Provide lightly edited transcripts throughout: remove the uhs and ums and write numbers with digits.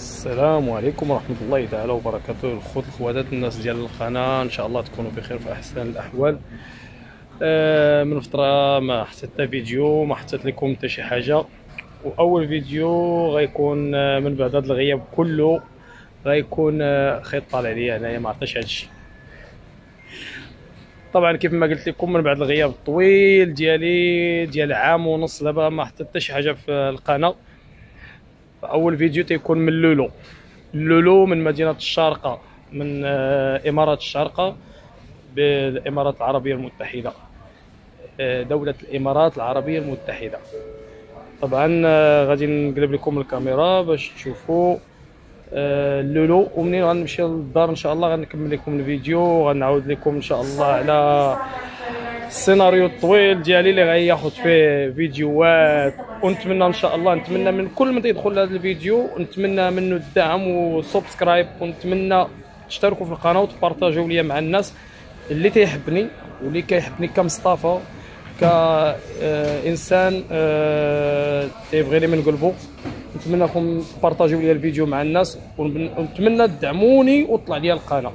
السلام عليكم ورحمة الله تعالى وبركاته. الخواتات الناس ديال القناة، ان شاء الله تكونوا بخير في احسن الاحوال. من فترة ما حطيت فيديو، ما حطيت لكم حتى شي حاجة، واول فيديو غيكون من بعد هذا الغياب كله غيكون خيط طالع عليا هنايا، ما عرفتش هادشي. طبعا كيف ما قلت لكم من بعد الغياب الطويل ديال عام ونص دابا ما حطيت حتى شي حاجة في القناة. اول فيديو تيكون من لولو من مدينه الشارقه، من امارات الشارقه بالامارات العربيه المتحده، دوله الامارات العربيه المتحده. طبعا غادي نقلب لكم الكاميرا باش تشوفوا لولو، ومنين غنمشي للدار ان شاء الله غنكمل لكم الفيديو وغنعاود لكم ان شاء الله على السيناريو الطويل ديالي اللي غياخذ فيه فيديوهات. ونتمنى ان شاء الله، نتمنى من كل من يدخل لهذا الفيديو، نتمنى منه الدعم وسبسكرايب، ونتمنى تشتركوا في القناه وتبارطاجيو ليا مع الناس اللي تيحبني واللي كيحبني كمصطفى، كانسان تيبغيني من قلبه. نتمنىكم تبارطاجيو ليا الفيديو مع الناس، ونتمنى تدعموني وطلع ليا القناه.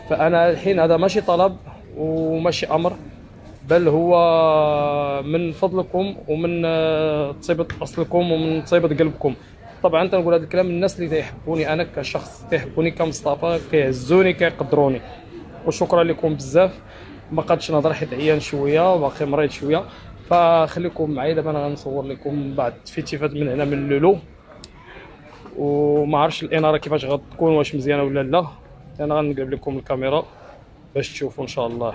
فانا الحين هذا ماشي طلب وماشي امر، بل هو من فضلكم ومن طيبة أصلكم ومن طيبة قلبكم. طبعا تنقول هذا الكلام للناس اللي تيحبوني انا كشخص، تيحبوني كمصطفى، كيعزوني كيقدروني، وشكرا لكم بزاف. ما قادش نهضر حيت عيان شويه وباقي مريض شويه، فخليكم معايا. دابا انا غنصور لكم بعض التفتيفات من هنا من لولو، وما عرفتش الاناره كيفاش غتكون، واش مزيانه ولا لا. انا غنقلب لكم الكاميرا باش تشوفوا ان شاء الله.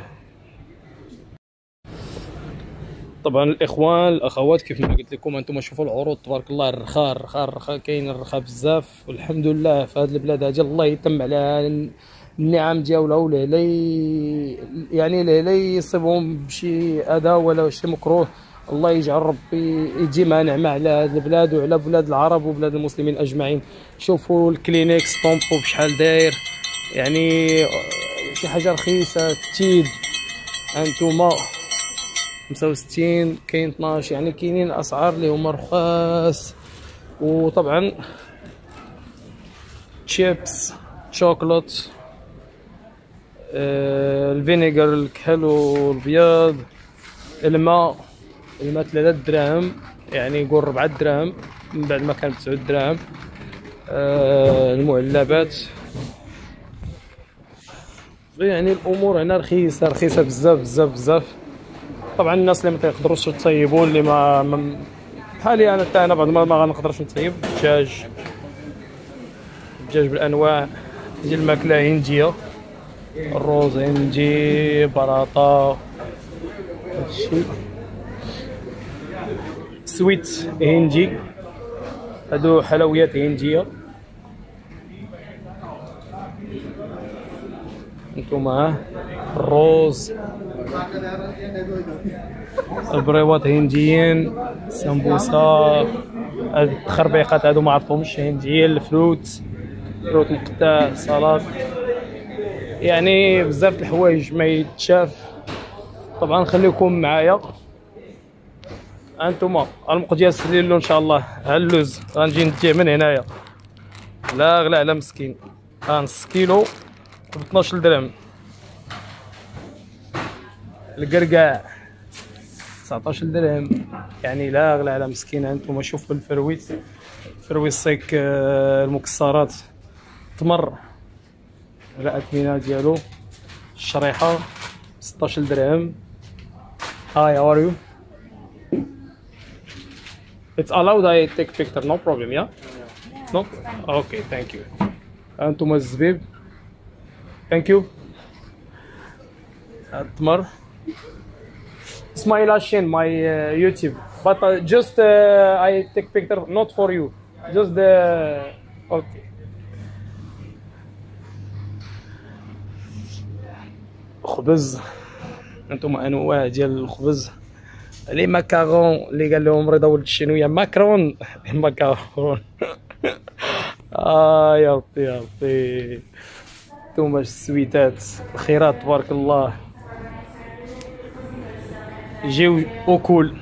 طبعا الاخوان الاخوات كيف ما قلت لكم، انتم شوفوا العروض تبارك الله، الرخاء كاين الرخاء بزاف، والحمد لله في هذه البلاد هذه الله يتم على النعم ديالها، ولا يعني لا يصيبهم بشي اذى ولا شي مكروه. الله يجعل ربي يديمها نعمه على هذه البلاد وعلى بلاد العرب وبلاد المسلمين اجمعين. شوفوا الكلينيكس طومبو بشحال داير، يعني شي حاجه رخيصه. تيد انتوما 65 كاين 12، يعني كاينين اسعار اللي هما رخاص. وطبعا تشيبس، شوكولات، الفينيغر، الكحل والبياض، الماء 3 دراهم، يعني يقول 4 دراهم من بعد ما كان 9 دراهم. المعلبات، يعني الامور هنا رخيصه بزاف. طبعا الناس اللي ما تيقدروش يطيبوا، اللي ما بحالي انا، حتى انا بعض المرات ما غنقدرش نطيب. الدجاج بالانواع ديال الماكله هنديه، الروز هندي، براطه، هادشي سويت هندي، هادو حلويات هنديه. نتوما الروز، البريوات هنديين، سمبوسه، التخربيقات هادو ما عرفتهمش هنديين، الفروت مقطع، سلطه، يعني بزاف د الحوايج ما يتشاف. طبعا خليكم معايا. انتما المقديه السليلو ان شاء الله، ها اللوز غنجي نديه من هنايا، لا غلا على مسكين، نص كيلو ب 12 درهم. القرقاع 19 درهم، يعني لا غلا على مسكين. انتم شوفوا الفرويس الصيك، المكسرات، تمر على اثمنه ديالو، الشريحه 16 درهم. Hi, how are you? It's allowed I take picture, no problem, yeah? No? Okay, thank you. انتم الزبيب، thank you. التمر. Ismail Ashin, my YouTube, but just I take picture not for you, just the okay. خبز، انتم انواع ديال الخبز، لي ماكارون اللي قال لهم رضا ولد الشينويه، ماكرون ماكارون. يا ربي انتم السويتات، الخيرات تبارك الله. جيو وكل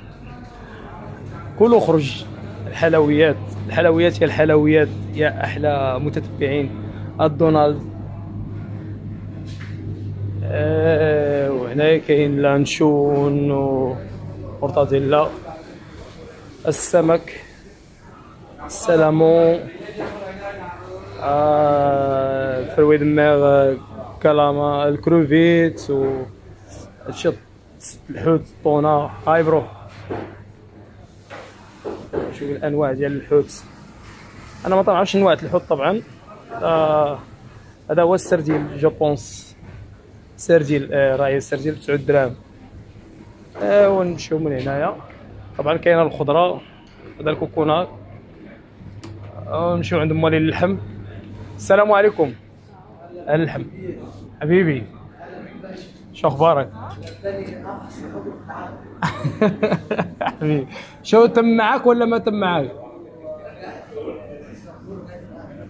وخرج الحلويات، الحلويات، يا الحلويات يا احلى متتبعين الدونالد. وهنايا كاين لانشون ومورتاديلا، السمك، السلمون، فرويد دماغ، كلاما، الكروفيت و هادشي، الحوت، الطونة. هاي برو شوف الانواع ديال الحوت. انا ما تعرفش انواع الحوت طبعا. هذا هو السرديل جو بونس، سرديل. راهي السرديل ب 9 دراهم. ونمشيو من هنايا. طبعا كاينه الخضره، هذا الكوكونات. ونمشيو عند مالي اللحم. السلام عليكم. اللحم حبيبي، شو اخبارك؟ حبيبي، شو تم معاك ولا ما تم معاك؟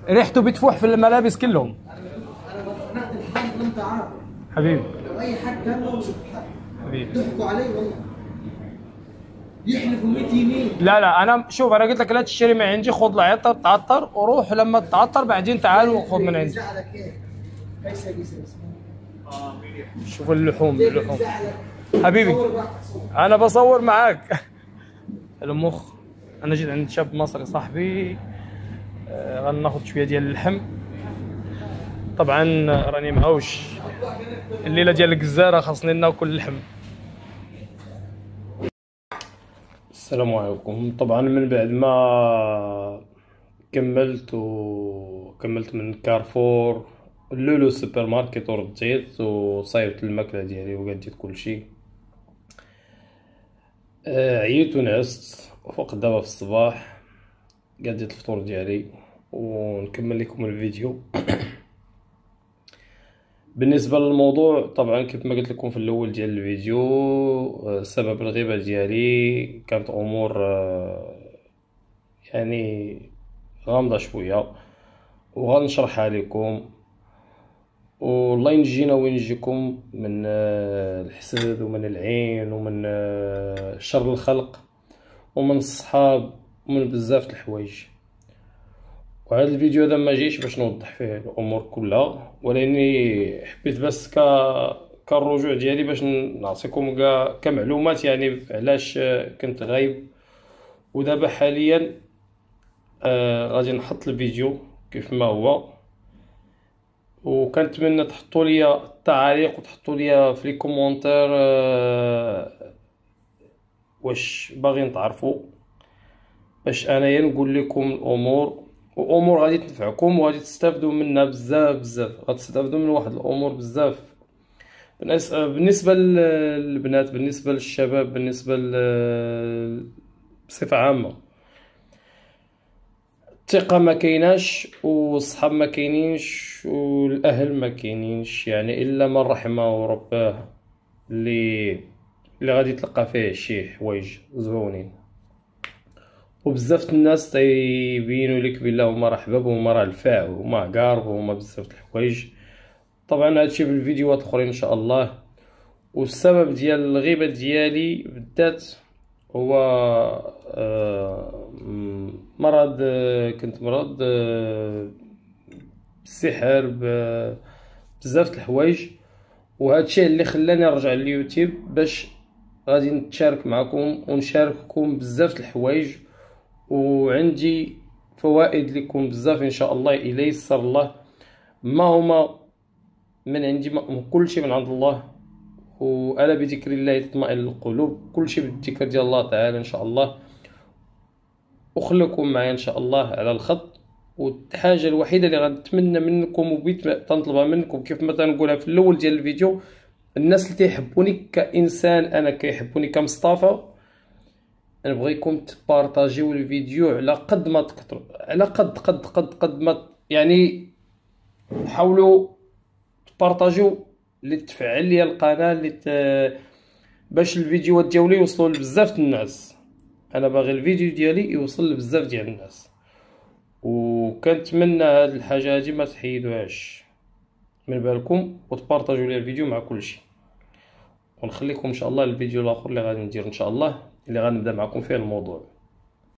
ريحته بتفوح في الملابس كلهم. حبيبي لو اي حد كان حبيبي ضحكوا عليه والله، يحلفوا 100 يمين. لا انا شوف، انا قلت لك لا تشتري من عندي، خذ العطر تعطر وروح، لما تعطر بعدين تعال وخذ من عندي. زعلك ايه؟ قيس شوف اللحوم، اللحوم حبيبي. انا بصور معاك. المخ. انا جيت عند شاب مصري صاحبي، غناخذ شويه ديال اللحم. طبعا راني مهوش الليله ديال الجزاره، خاصني ناكل اللحم. السلام عليكم. طبعا من بعد ما كملت من كارفور لولو سوبر ماركت، ورديت وصايبت الماكله ديالي وقديت كلشي. عييت ونعست، وفوق دابا في الصباح قديت الفطور ديالي ونكمل لكم الفيديو. بالنسبه للموضوع، طبعا كيف ما قلت لكم في الاول ديال الفيديو، سبب الغيبه ديالي كانت امور يعني غامضه شويه، وغنشرحها لكم. والله ينجينا وينجيكم من الحسد ومن العين ومن شر الخلق ومن الصحاب ومن بزاف الحوايج. وهذا الفيديو هذا ما جيش باش نوضح فيه الامور كلها، ولاني حبيت بس كالرجوع ديالي باش نعطيكم كمعلومات، يعني علاش كنت غايب. ودابا حاليا غادي نحط الفيديو كيف ما هو، وكنتمنى تحطوا لي التعاليق وتحطوا لي في لي كومونتير واش باغيين تعرفوا، باش انايا نقول لكم الامور، وامور غادي تنفعكم وغادي تستافدوا منها بزاف. غتستافدوا من واحد الامور بزاف بالنسبه للبنات، بالنسبه للشباب، بالنسبه بصفه عامه. الثقه ما كايناش، والصحاب ما كاينينش، والاهل ما كاينينش، يعني الا من رحمه رباه اللي غادي تلقى فيه شي حوايج زوينين. وبزاف الناس تيبينوا لك بلا هما راه حباب وهما راه الفاع وهما قارب وهما بزاف د الحوايج. طبعا هادشي في الفيديوهات الاخرين ان شاء الله. والسبب ديال الغيبه ديالي بالذات هو مرض، كنت مرض بالسحر، بزاف د الحوايج. وهادشي اللي خلاني نرجع لليوتيوب باش غادي نتشارك معكم ونشارككم بزاف د الحوايج، وعندي فوائد لكم بزاف ان شاء الله الا يسر الله. ما هما من عندي، كل شيء من عند الله، والا بذكر الله تطمئن القلوب. كل شيء بالذكر ديال الله تعالى ان شاء الله. وخليكم معايا ان شاء الله على الخط. والحاجه الوحيده اللي غنتمنى منكم وبيت تنطلبها منكم، كيف ما تنقولها في الاول ديال الفيديو، الناس اللي تيحبوني كانسان، انا كيحبوني كمصطفى، نبغيكم تبارطاجيو الفيديو على قد ما تقدروا، على قد ما يعني حاولوا تبارطاجيو اللي تفعل لي القناه، باش الفيديوهات ديالي يوصلوا لبزاف الناس. انا باغي الفيديو ديالي يوصل لبزاف ديال الناس، وكنتمنى هاد الحاجه هادي ما تحيدوهاش من بالكم، وتبارطاجيو لي الفيديو مع كلشي. ونخليكم ان شاء الله الفيديو الاخر اللي غادي ندير ان شاء الله، اللي غنبدا معكم فيه الموضوع.